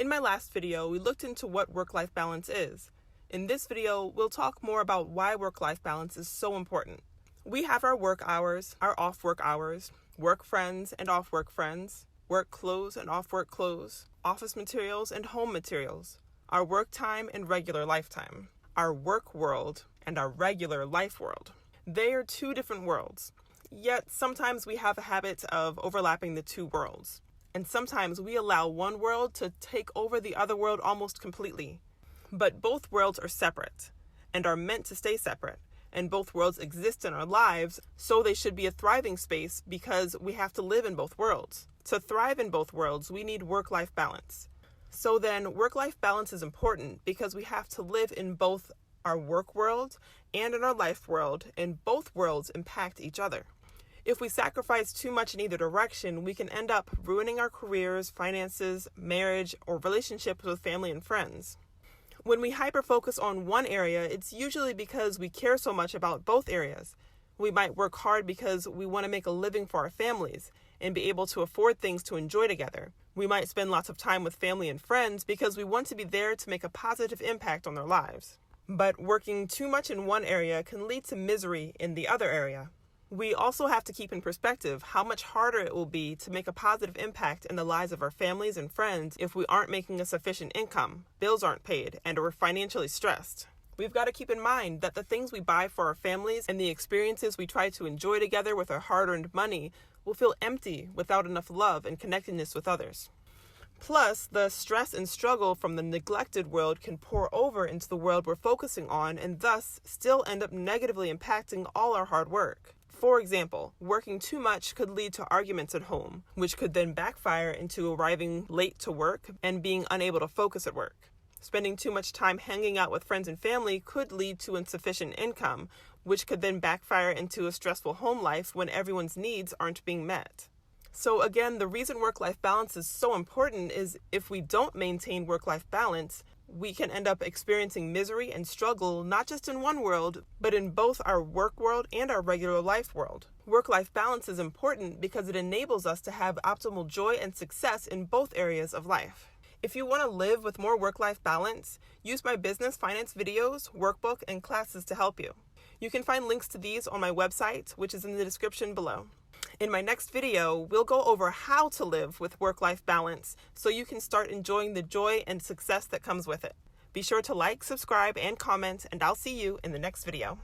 In my last video, we looked into what work-life balance is. In this video, we'll talk more about why work-life balance is so important. We have our work hours, our off-work hours, work friends and off-work friends, work clothes and off-work clothes, office materials and home materials, our work time and regular lifetime, our work world and our regular life world. They are two different worlds, yet sometimes we have a habit of overlapping the two worlds. And sometimes we allow one world to take over the other world almost completely. But both worlds are separate and are meant to stay separate. And both worlds exist in our lives, so they should be a thriving space because we have to live in both worlds. To thrive in both worlds, we need work-life balance. So then, work-life balance is important because we have to live in both our work world and in our life world, and both worlds impact each other. If we sacrifice too much in either direction, we can end up ruining our careers, finances, marriage, or relationships with family and friends. When we hyper-focus on one area, it's usually because we care so much about both areas. We might work hard because we want to make a living for our families and be able to afford things to enjoy together. We might spend lots of time with family and friends because we want to be there to make a positive impact on their lives. But working too much in one area can lead to misery in the other area. We also have to keep in perspective how much harder it will be to make a positive impact in the lives of our families and friends if we aren't making a sufficient income, bills aren't paid, and we're financially stressed. We've got to keep in mind that the things we buy for our families and the experiences we try to enjoy together with our hard-earned money will feel empty without enough love and connectedness with others. Plus, the stress and struggle from the neglected world can pour over into the world we're focusing on and thus still end up negatively impacting all our hard work. For example, working too much could lead to arguments at home, which could then backfire into arriving late to work and being unable to focus at work. Spending too much time hanging out with friends and family could lead to insufficient income, which could then backfire into a stressful home life when everyone's needs aren't being met. So again, the reason work-life balance is so important is if we don't maintain work-life balance, we can end up experiencing misery and struggle not just in one world, but in both our work world and our regular life world. Work-life balance is important because it enables us to have optimal joy and success in both areas of life. If you want to live with more work-life balance, use my business finance videos, workbook, and classes to help you. You can find links to these on my website, which is in the description below. In my next video, we'll go over how to live with work-life balance so you can start enjoying the joy and success that comes with it. Be sure to like, subscribe, and comment, and I'll see you in the next video.